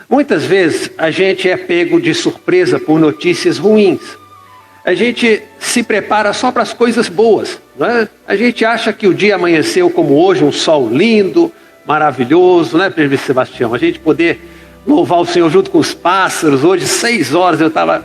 Muitas vezes a gente é pego de surpresa por notícias ruins. A gente se prepara só para as coisas boas, né? A gente acha que o dia amanheceu como hoje, um sol lindo, maravilhoso, né, Presbítero Sebastião? A gente poder louvar o Senhor junto com os pássaros. Hoje, 6 horas, eu estava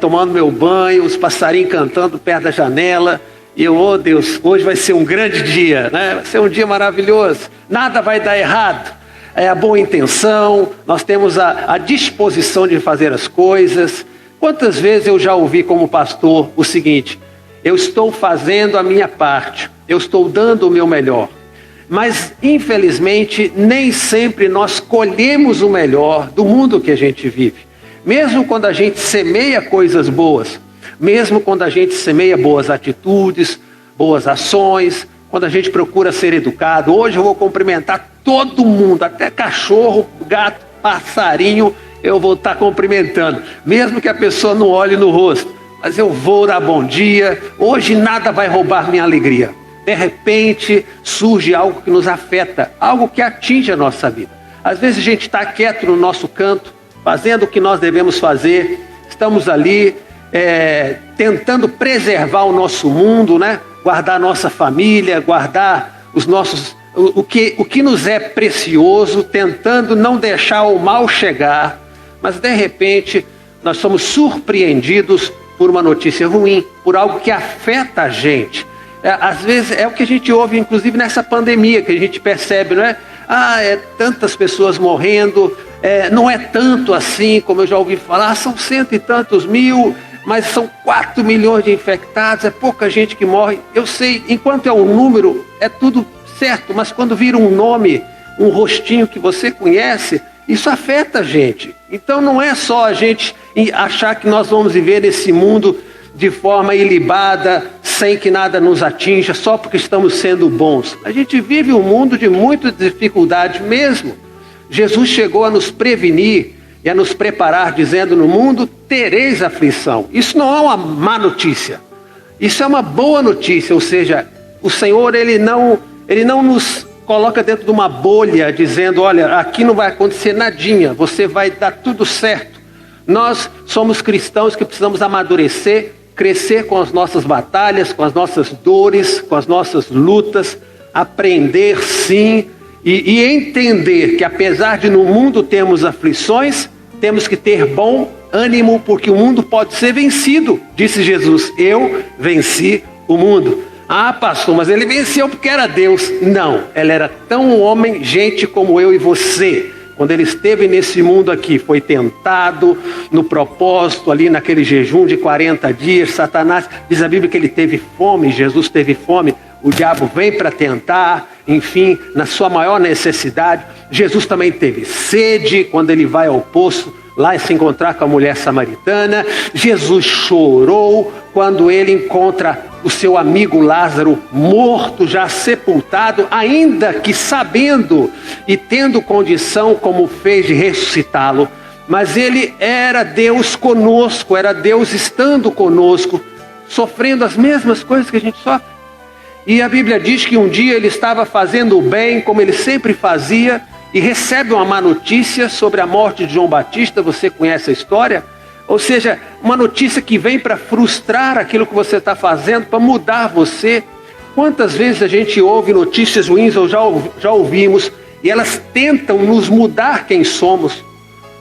tomando meu banho, os passarinhos cantando perto da janela. E eu, oh Deus, hoje vai ser um grande dia, né? Vai ser um dia maravilhoso. Nada vai dar errado. É a boa intenção, nós temos a disposição de fazer as coisas. Quantas vezes eu já ouvi como pastor o seguinte: eu estou fazendo a minha parte, eu estou dando o meu melhor. Mas, infelizmente, nem sempre nós colhemos o melhor do mundo que a gente vive. Mesmo quando a gente semeia coisas boas, mesmo quando a gente semeia boas atitudes, boas ações, quando a gente procura ser educado. Hoje eu vou cumprimentar todo mundo, até cachorro, gato, passarinho, eu vou estar cumprimentando, mesmo que a pessoa não olhe no rosto, mas eu vou dar bom dia. Hoje nada vai roubar minha alegria. De repente surge algo que nos afeta, algo que atinge a nossa vida. Às vezes a gente está quieto no nosso canto, fazendo o que nós devemos fazer, estamos ali tentando preservar o nosso mundo, né? Guardar a nossa família, guardar os nossos, o que nos é precioso, tentando não deixar o mal chegar, mas de repente nós somos surpreendidos por uma notícia ruim, por algo que afeta a gente. Às vezes é o que a gente ouve, inclusive nessa pandemia, que a gente percebe, não é? Tantas pessoas morrendo, não é tanto assim, como eu já ouvi falar, são 100 e tantos mil, mas são 4 milhões de infectados, é pouca gente que morre. Eu sei, enquanto é um número, é tudo certo, mas quando vira um nome, um rostinho que você conhece, isso afeta a gente. Então não é só a gente achar que nós vamos viver nesse mundo de forma ilibada, sem que nada nos atinja, só porque estamos sendo bons. A gente vive um mundo de muita dificuldade mesmo. Jesus chegou a nos prevenir e a nos preparar, dizendo: no mundo tereis aflição. Isso não é uma má notícia, isso é uma boa notícia. Ou seja, o Senhor ele não nos coloca dentro de uma bolha, dizendo: olha, aqui não vai acontecer nadinha, você vai dar tudo certo. Nós somos cristãos que precisamos amadurecer, crescer com as nossas batalhas, com as nossas dores, com as nossas lutas, aprender sim, e entender que apesar de no mundo termos aflições, temos que ter bom ânimo, porque o mundo pode ser vencido. Disse Jesus: eu venci o mundo. Ah, pastor, mas ele venceu porque era Deus. Não, ele era tão homem, gente como eu e você. Quando ele esteve nesse mundo aqui, foi tentado no propósito ali naquele jejum de 40 dias. Satanás, diz a Bíblia que ele teve fome, Jesus teve fome. O diabo vem para tentar, enfim, na sua maior necessidade. Jesus também teve sede quando ele vai ao poço, lá se encontrar com a mulher samaritana. Jesus chorou quando ele encontra o seu amigo Lázaro morto, já sepultado, ainda que sabendo e tendo condição, como fez, de ressuscitá-lo. Mas ele era Deus conosco, era Deus estando conosco, sofrendo as mesmas coisas que a gente sofre. E a Bíblia diz que um dia ele estava fazendo o bem, como ele sempre fazia, e recebe uma má notícia sobre a morte de João Batista. Você conhece a história? Ou seja, uma notícia que vem para frustrar aquilo que você está fazendo, para mudar você. Quantas vezes a gente ouve notícias ruins, ou já ouvimos, e elas tentam nos mudar quem somos.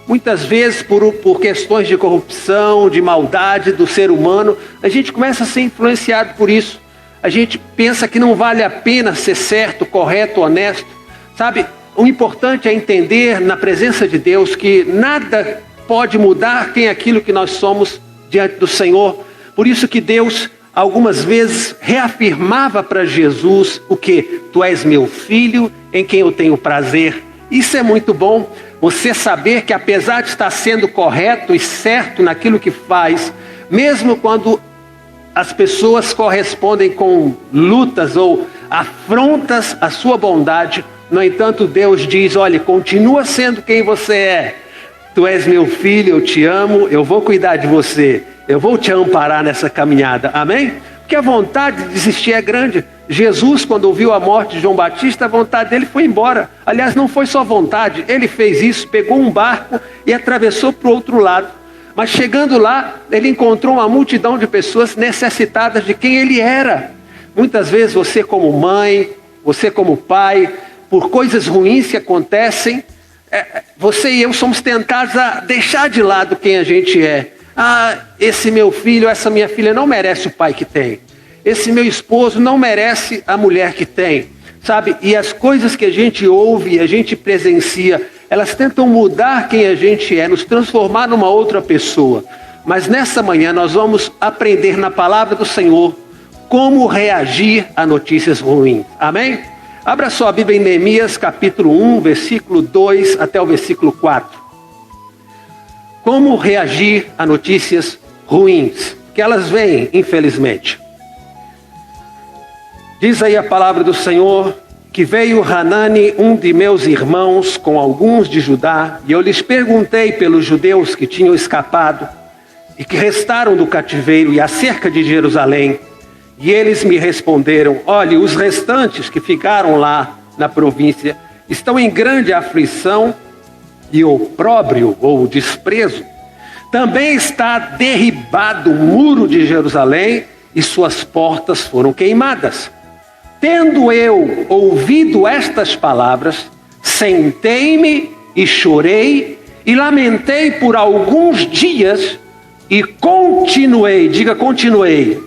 Muitas vezes por questões de corrupção, de maldade do ser humano, a gente começa a ser influenciado por isso. A gente pensa que não vale a pena ser certo, correto, honesto. Sabe, o importante é entender na presença de Deus que nada pode mudar quem é aquilo que nós somos diante do Senhor. Por isso que Deus algumas vezes reafirmava para Jesus o que? Tu és meu filho em quem eu tenho prazer. Isso é muito bom, você saber que apesar de estar sendo correto e certo naquilo que faz, mesmo quando as pessoas correspondem com lutas ou afrontas à sua bondade, no entanto Deus diz: olha, continua sendo quem você é. Tu és meu filho, eu te amo, eu vou cuidar de você, eu vou te amparar nessa caminhada, amém? Porque a vontade de desistir é grande. Jesus, quando ouviu a morte de João Batista, a vontade dele foi embora. Aliás, não foi só vontade, ele fez isso, pegou um barco e atravessou para o outro lado. Mas chegando lá, ele encontrou uma multidão de pessoas necessitadas de quem ele era. Muitas vezes você como mãe, você como pai, por coisas ruins que acontecem, você e eu somos tentados a deixar de lado quem a gente é. Esse meu filho, essa minha filha não merece o pai que tem. Esse meu esposo não merece a mulher que tem. Sabe? E as coisas que a gente ouve e a gente presencia, elas tentam mudar quem a gente é, nos transformar numa outra pessoa. Mas nessa manhã nós vamos aprender na palavra do Senhor como reagir a notícias ruins. Amém? Abra sua Bíblia em Neemias capítulo 1, versículo 2 até o versículo 4. Como reagir a notícias ruins? Que elas vêm, infelizmente. Diz aí a palavra do Senhor, que veio Hanani, um de meus irmãos, com alguns de Judá, e eu lhes perguntei pelos judeus que tinham escapado e que restaram do cativeiro e acerca de Jerusalém. E eles me responderam: olhe, os restantes que ficaram lá na província estão em grande aflição e opróbrio ou desprezo. Também está derribado o muro de Jerusalém e suas portas foram queimadas. Tendo eu ouvido estas palavras, sentei-me e chorei e lamentei por alguns dias e continuei, diga continuei.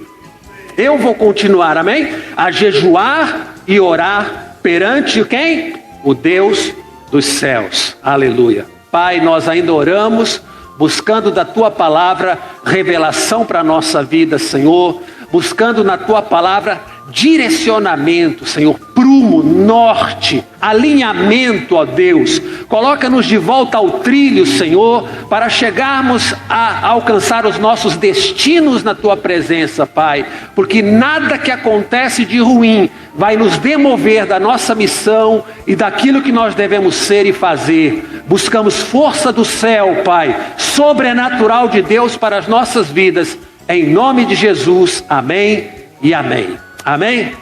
Eu vou continuar, amém? A jejuar e orar perante quem? O Deus dos céus. Aleluia. Pai, nós ainda oramos, buscando da Tua palavra revelação para a nossa vida, Senhor. Buscando na Tua palavra direcionamento, Senhor, prumo, norte, alinhamento, ó Deus. Coloca-nos de volta ao trilho, Senhor, para chegarmos a alcançar os nossos destinos na Tua presença, Pai. Porque nada que acontece de ruim vai nos demover da nossa missão e daquilo que nós devemos ser e fazer. Buscamos força do céu, Pai, sobrenatural de Deus para as nossas vidas. Em nome de Jesus, amém e amém. Amém?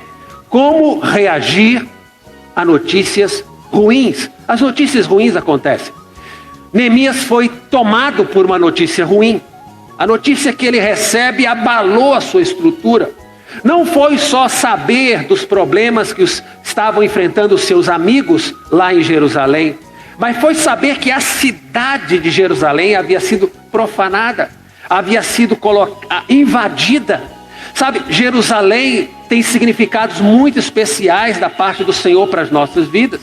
Como reagir a notícias ruins? As notícias ruins acontecem. Neemias foi tomado por uma notícia ruim. A notícia que ele recebe abalou a sua estrutura. Não foi só saber dos problemas que estavam enfrentando os seus amigos lá em Jerusalém, mas foi saber que a cidade de Jerusalém havia sido profanada, havia sido invadida. Sabe, Jerusalém tem significados muito especiais da parte do Senhor para as nossas vidas.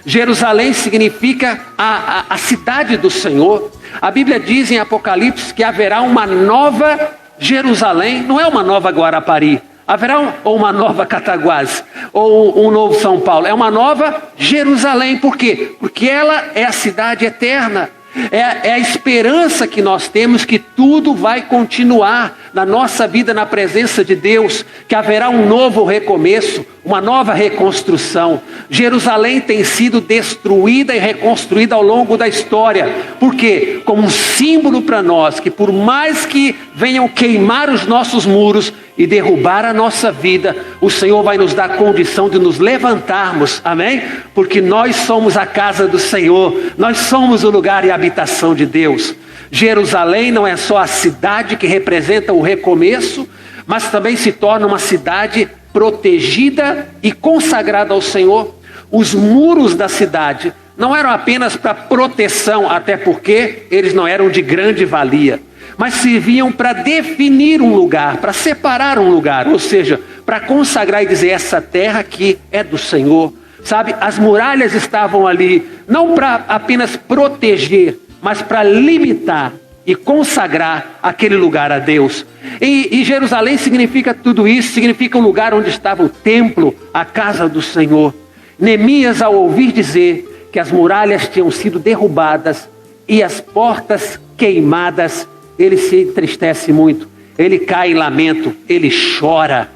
Jerusalém significa a cidade do Senhor. A Bíblia diz em Apocalipse que haverá uma nova Jerusalém, não é uma nova Guarapari, haverá uma nova Cataguás, ou um novo São Paulo, é uma nova Jerusalém. Por quê? Porque ela é a cidade eterna. É a esperança que nós temos que tudo vai continuar na nossa vida na presença de Deus, que haverá um novo recomeço, uma nova reconstrução. Jerusalém tem sido destruída e reconstruída ao longo da história. Por quê? Como um símbolo para nós, que por mais que venham queimar os nossos muros e derrubar a nossa vida, o Senhor vai nos dar condição de nos levantarmos, amém? Porque nós somos a casa do Senhor, nós somos o lugar e a habitação de Deus. Jerusalém não é só a cidade que representa o recomeço, mas também se torna uma cidade protegida e consagrada ao Senhor. Os muros da cidade não eram apenas para proteção, até porque eles não eram de grande valia, mas serviam para definir um lugar, para separar um lugar, ou seja, para consagrar e dizer: essa terra aqui é do Senhor. Sabe, as muralhas estavam ali, não para apenas proteger, mas para limitar e consagrar aquele lugar a Deus. E Jerusalém significa tudo isso, significa um lugar onde estava o templo, a casa do Senhor. Neemias, ao ouvir dizer que as muralhas tinham sido derrubadas e as portas queimadas, ele se entristece muito, ele cai em lamento, ele chora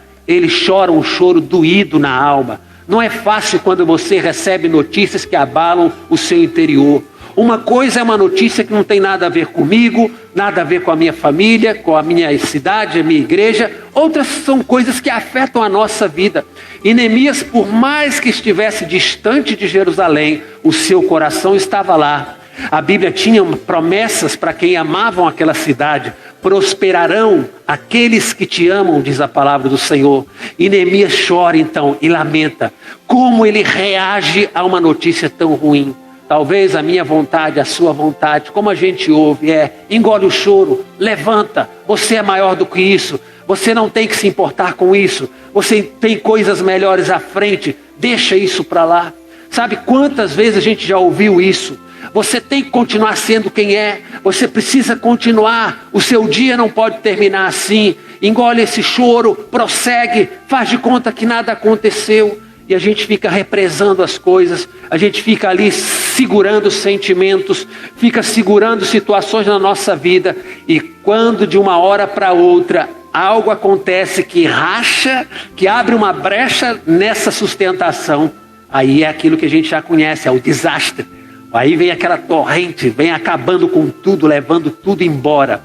um choro doído na alma. Não é fácil quando você recebe notícias que abalam o seu interior. Uma coisa é uma notícia que não tem nada a ver comigo, nada a ver com a minha família, com a minha cidade, a minha igreja. Outras são coisas que afetam a nossa vida. E Neemias, por mais que estivesse distante de Jerusalém, o seu coração estava lá. A Bíblia tinha promessas para quem amavam aquela cidade. Prosperarão aqueles que te amam, diz a palavra do Senhor. E Neemias chora então e lamenta. Como ele reage a uma notícia tão ruim? Talvez a minha vontade, a sua vontade, como a gente ouve, engole o choro, levanta, você é maior do que isso, você não tem que se importar com isso, você tem coisas melhores à frente, deixa isso para lá. Sabe quantas vezes a gente já ouviu isso? Você tem que continuar sendo quem é, você precisa continuar, o seu dia não pode terminar assim, engole esse choro, prossegue, faz de conta que nada aconteceu. E a gente fica represando as coisas, a gente fica ali segurando sentimentos, fica segurando situações na nossa vida. E quando de uma hora para outra algo acontece que racha, que abre uma brecha nessa sustentação, aí é aquilo que a gente já conhece, é o desastre. Aí vem aquela torrente, vem acabando com tudo, levando tudo embora.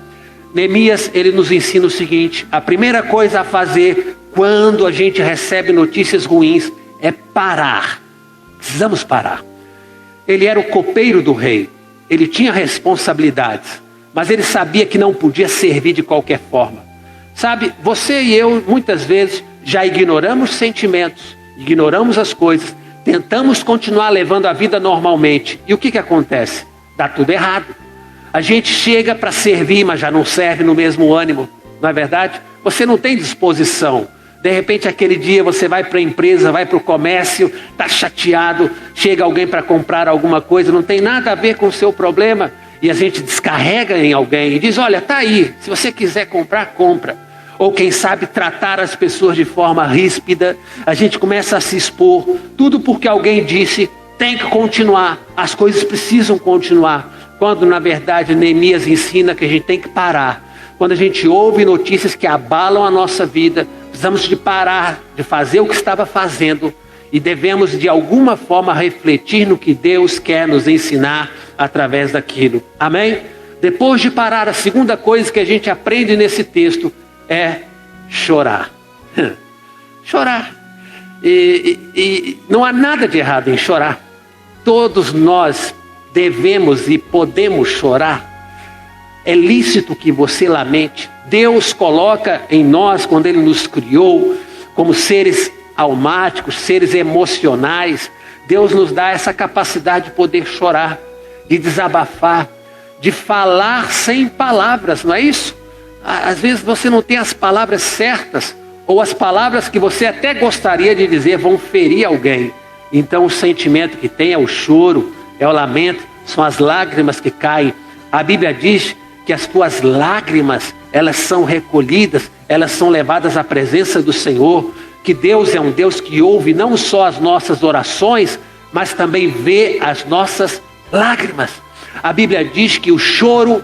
Neemias, ele nos ensina o seguinte: a primeira coisa a fazer quando a gente recebe notícias ruins é parar. Precisamos parar. Ele era o copeiro do rei, ele tinha responsabilidades, mas ele sabia que não podia servir de qualquer forma. Sabe, você e eu muitas vezes já ignoramos sentimentos, ignoramos as coisas, tentamos continuar levando a vida normalmente. E o que acontece? Dá tudo errado. A gente chega para servir, mas já não serve no mesmo ânimo, não é verdade? Você não tem disposição. De repente aquele dia você vai para a empresa, vai para o comércio, está chateado, chega alguém para comprar alguma coisa, não tem nada a ver com o seu problema, e a gente descarrega em alguém e diz: olha, está aí, se você quiser comprar, compra. Ou quem sabe tratar as pessoas de forma ríspida, a gente começa a se expor, tudo porque alguém disse: tem que continuar, as coisas precisam continuar, quando na verdade Neemias ensina que a gente tem que parar. Quando a gente ouve notícias que abalam a nossa vida, precisamos de parar de fazer o que estava fazendo e devemos de alguma forma refletir no que Deus quer nos ensinar através daquilo. Amém? Depois de parar, a segunda coisa que a gente aprende nesse texto é chorar. Chorar. E não há nada de errado em chorar. Todos nós devemos e podemos chorar. É lícito que você lamente. Deus coloca em nós, quando Ele nos criou, como seres almáticos, seres emocionais, Deus nos dá essa capacidade de poder chorar, de desabafar, de falar sem palavras, não é isso? Às vezes você não tem as palavras certas, ou as palavras que você até gostaria de dizer vão ferir alguém. Então o sentimento que tem é o choro, é o lamento, são as lágrimas que caem. A Bíblia diz que as tuas lágrimas, elas são recolhidas, elas são levadas à presença do Senhor, que Deus é um Deus que ouve não só as nossas orações, mas também vê as nossas lágrimas. A Bíblia diz que o choro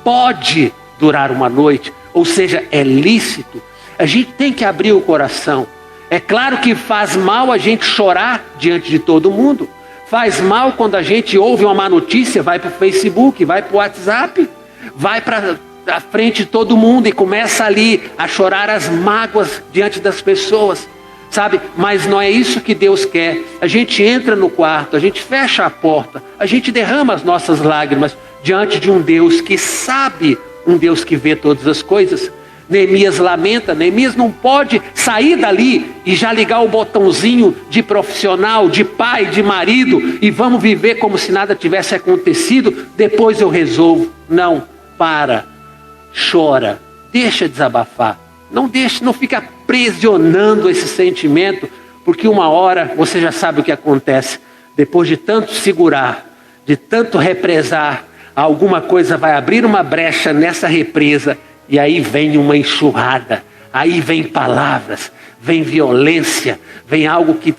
pode durar uma noite, ou seja, é lícito. A gente tem que abrir o coração. É claro que faz mal a gente chorar diante de todo mundo. Faz mal quando a gente ouve uma má notícia, vai para o Facebook, vai para o WhatsApp, vai para a frente de todo mundo e começa ali a chorar as mágoas diante das pessoas, sabe? Mas não é isso que Deus quer. A gente entra no quarto, a gente fecha a porta, a gente derrama as nossas lágrimas diante de um Deus que sabe, um Deus que vê todas as coisas. Neemias lamenta, Neemias não pode sair dali e já ligar o botãozinho de profissional, de pai, de marido, e vamos viver como se nada tivesse acontecido, depois eu resolvo. Não, para, chora, deixa desabafar, não fica aprisionando esse sentimento, porque uma hora você já sabe o que acontece. Depois de tanto segurar, de tanto represar, alguma coisa vai abrir uma brecha nessa represa, e aí vem uma enxurrada, aí vem palavras, vem violência, vem algo que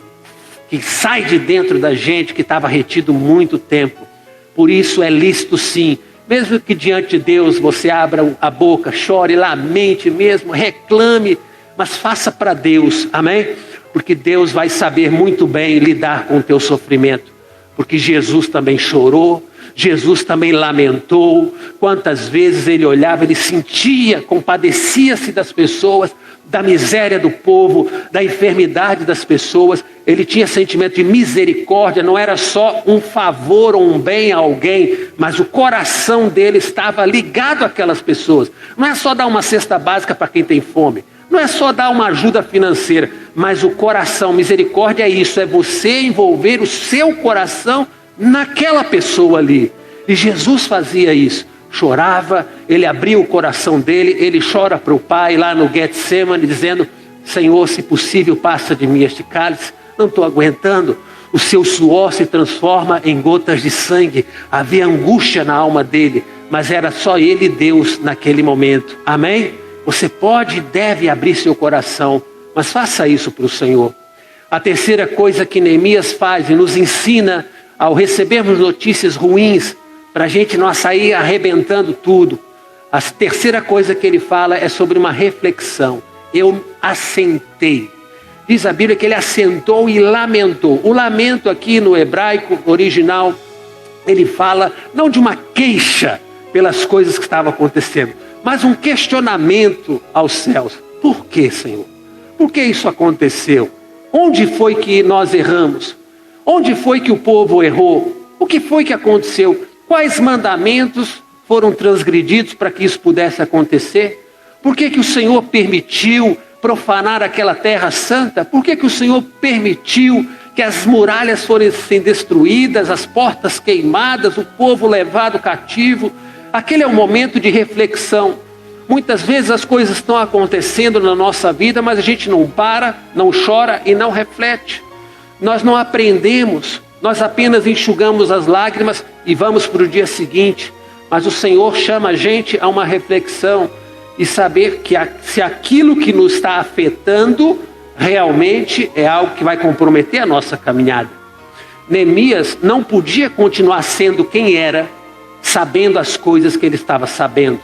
sai de dentro da gente, que estava retido muito tempo. Por isso é lícito sim, mesmo que diante de Deus você abra a boca, chore, lamente mesmo, reclame, mas faça para Deus, amém? Porque Deus vai saber muito bem lidar com o teu sofrimento, porque Jesus também chorou, Jesus também lamentou. Quantas vezes ele olhava, ele sentia, compadecia-se das pessoas, da miséria do povo, da enfermidade das pessoas. Ele tinha sentimento de misericórdia, não era só um favor ou um bem a alguém, mas o coração dele estava ligado àquelas pessoas. Não é só dar uma cesta básica para quem tem fome, não é só dar uma ajuda financeira, mas o coração, misericórdia é isso, é você envolver o seu coração naquela pessoa ali. E Jesus fazia isso. Chorava, ele abria o coração dele, ele chora para o Pai lá no Getsemane, dizendo: Senhor, se possível, passa de mim este cálice, não estou aguentando. O seu suor se transforma em gotas de sangue. Havia angústia na alma dele, mas era só ele e Deus naquele momento. Amém? Você pode e deve abrir seu coração, mas faça isso para o Senhor. A terceira coisa que Neemias faz e nos ensina, ao recebermos notícias ruins, para a gente não sair arrebentando tudo. A terceira coisa que ele fala é sobre uma reflexão. Eu assentei. Diz a Bíblia que ele assentou e lamentou. O lamento aqui no hebraico original, ele fala não de uma queixa pelas coisas que estavam acontecendo, mas um questionamento aos céus. Por que, Senhor? Por que isso aconteceu? Onde foi que nós erramos? Onde foi que o povo errou? O que foi que aconteceu? Quais mandamentos foram transgredidos para que isso pudesse acontecer? Por que que o Senhor permitiu profanar aquela terra santa? Por que que o Senhor permitiu que as muralhas fossem destruídas, as portas queimadas, o povo levado cativo? Aquele é um momento de reflexão. Muitas vezes as coisas estão acontecendo na nossa vida, mas a gente não para, não chora e não reflete. Nós não aprendemos. Nós apenas enxugamos as lágrimas e vamos para o dia seguinte. Mas o Senhor chama a gente a uma reflexão e saber que se aquilo que nos está afetando realmente é algo que vai comprometer a nossa caminhada. Neemias não podia continuar sendo quem era, sabendo as coisas que ele estava sabendo.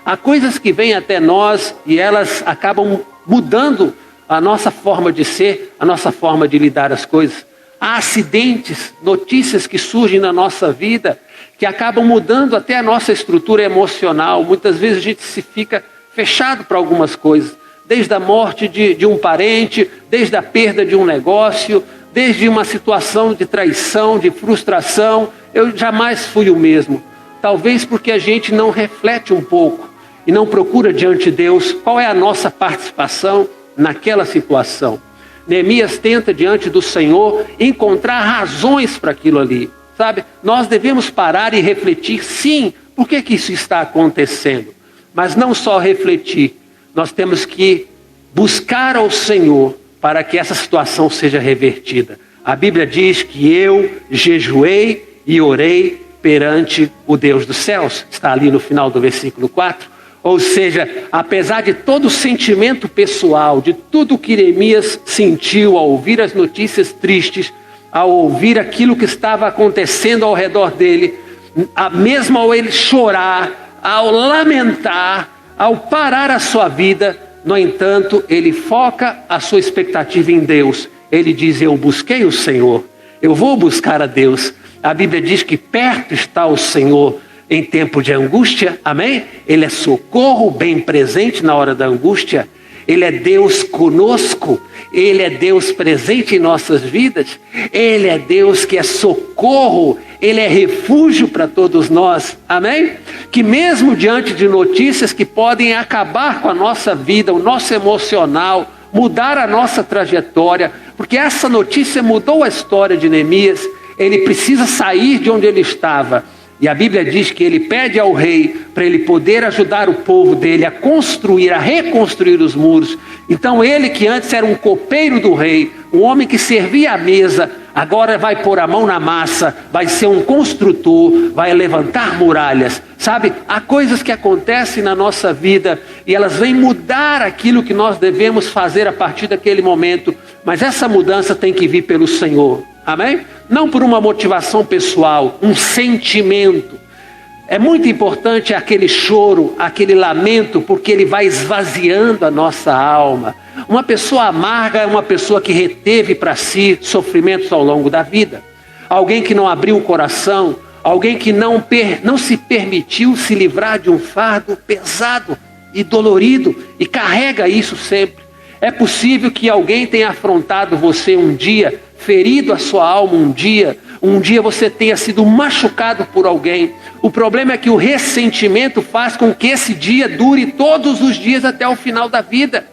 Há coisas que vêm até nós e elas acabam mudando a nossa forma de ser, a nossa forma de lidar as coisas. Há acidentes, notícias que surgem na nossa vida que acabam mudando até a nossa estrutura emocional. Muitas vezes a gente se fica fechado para algumas coisas. Desde a morte de um parente, desde a perda de um negócio, desde uma situação de traição, de frustração. Eu jamais fui o mesmo. Talvez porque a gente não reflete um pouco e não procura diante de Deus qual é a nossa participação naquela situação. Neemias tenta diante do Senhor encontrar razões para aquilo ali, sabe? Nós devemos parar e refletir, sim, por que que isso está acontecendo? Mas não só refletir, nós temos que buscar ao Senhor para que essa situação seja revertida. A Bíblia diz que eu jejuei e orei perante o Deus dos céus, está ali no final do versículo 4. Ou seja, apesar de todo o sentimento pessoal, de tudo que Neemias sentiu ao ouvir as notícias tristes, ao ouvir aquilo que estava acontecendo ao redor dele, mesmo ao ele chorar, ao lamentar, ao parar a sua vida, no entanto, ele foca a sua expectativa em Deus. Ele diz: eu busquei o Senhor, eu vou buscar a Deus. A Bíblia diz que perto está o Senhor em tempo de angústia, amém? Ele é socorro bem presente na hora da angústia. Ele é Deus conosco, Ele é Deus presente em nossas vidas, Ele é Deus que é socorro, Ele é refúgio para todos nós, amém? Que mesmo diante de notícias que podem acabar com a nossa vida, o nosso emocional, mudar a nossa trajetória, porque essa notícia mudou a história de Neemias, ele precisa sair de onde ele estava. E a Bíblia diz que ele pede ao rei para ele poder ajudar o povo dele a construir, a reconstruir os muros. Então ele, que antes era um copeiro do rei, um homem que servia à mesa, agora vai pôr a mão na massa, vai ser um construtor, vai levantar muralhas. Sabe, há coisas que acontecem na nossa vida e elas vêm mudar aquilo que nós devemos fazer a partir daquele momento. Mas essa mudança tem que vir pelo Senhor. Amém? Não por uma motivação pessoal, um sentimento. É muito importante aquele choro, aquele lamento, porque ele vai esvaziando a nossa alma. Uma pessoa amarga é uma pessoa que reteve para si sofrimentos ao longo da vida. Alguém que não abriu o coração, alguém que não se permitiu se livrar de um fardo pesado e dolorido e carrega isso sempre. É possível que alguém tenha afrontado você um dia, ferido a sua alma um dia você tenha sido machucado por alguém. O problema é que o ressentimento faz com que esse dia dure todos os dias até o final da vida.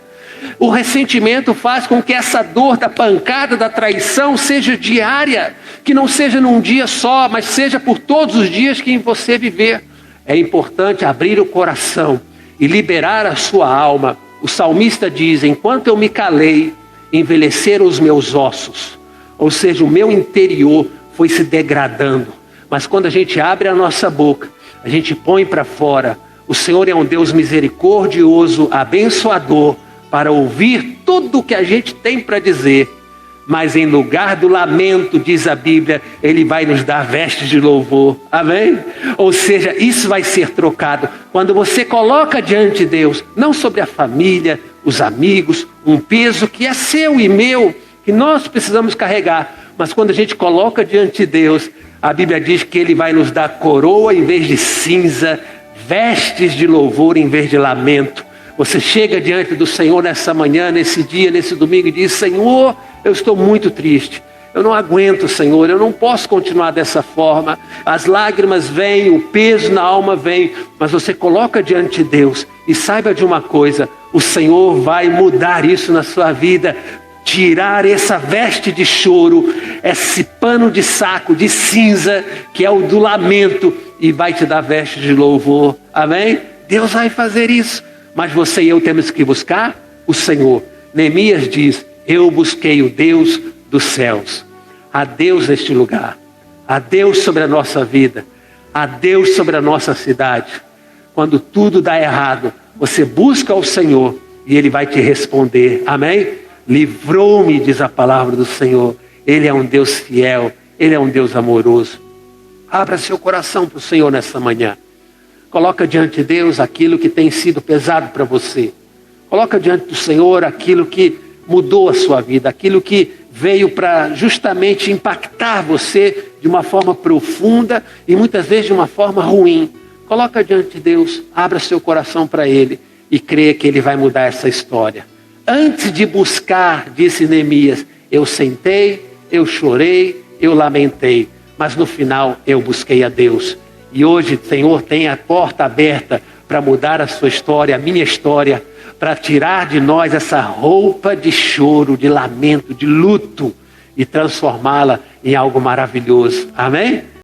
O ressentimento faz com que essa dor da pancada, da traição seja diária, que não seja num dia só, mas seja por todos os dias que em você viver. É importante abrir o coração e liberar a sua alma. O salmista diz: enquanto eu me calei, envelheceram os meus ossos. Ou seja, o meu interior foi se degradando. Mas quando a gente abre a nossa boca, a gente põe para fora. O Senhor é um Deus misericordioso, abençoador, para ouvir tudo o que a gente tem para dizer. Mas em lugar do lamento, diz a Bíblia, Ele vai nos dar vestes de louvor. Amém? Ou seja, isso vai ser trocado. Quando você coloca diante de Deus, não sobre a família, os amigos, um peso que é seu e meu, que nós precisamos carregar. Mas quando a gente coloca diante de Deus, a Bíblia diz que Ele vai nos dar coroa em vez de cinza, vestes de louvor em vez de lamento. Você chega diante do Senhor nessa manhã, nesse dia, nesse domingo e diz: Senhor, eu estou muito triste. Eu não aguento, Senhor, eu não posso continuar dessa forma. As lágrimas vêm, o peso na alma vem, mas você coloca diante de Deus e saiba de uma coisa: o Senhor vai mudar isso na sua vida. Tirar essa veste de choro, esse pano de saco, de cinza, que é o do lamento, e vai te dar veste de louvor. Amém? Deus vai fazer isso. Mas você e eu temos que buscar o Senhor. Neemias diz: eu busquei o Deus dos céus. Há Deus neste lugar. Há Deus sobre a nossa vida. Há Deus sobre a nossa cidade. Quando tudo dá errado, você busca o Senhor e Ele vai te responder. Amém? Livrou-me, diz a palavra do Senhor. Ele é um Deus fiel. Ele é um Deus amoroso. Abra seu coração para o Senhor nessa manhã. Coloca diante de Deus aquilo que tem sido pesado para você. Coloca diante do Senhor aquilo que mudou a sua vida, aquilo que veio para justamente impactar você de uma forma profunda e muitas vezes de uma forma ruim. Coloca diante de Deus, abra seu coração para Ele e creia que Ele vai mudar essa história. Antes de buscar, disse Neemias, eu sentei, eu chorei, eu lamentei, mas no final eu busquei a Deus. E hoje, Senhor, tem a porta aberta para mudar a sua história, a minha história, para tirar de nós essa roupa de choro, de lamento, de luto e transformá-la em algo maravilhoso. Amém?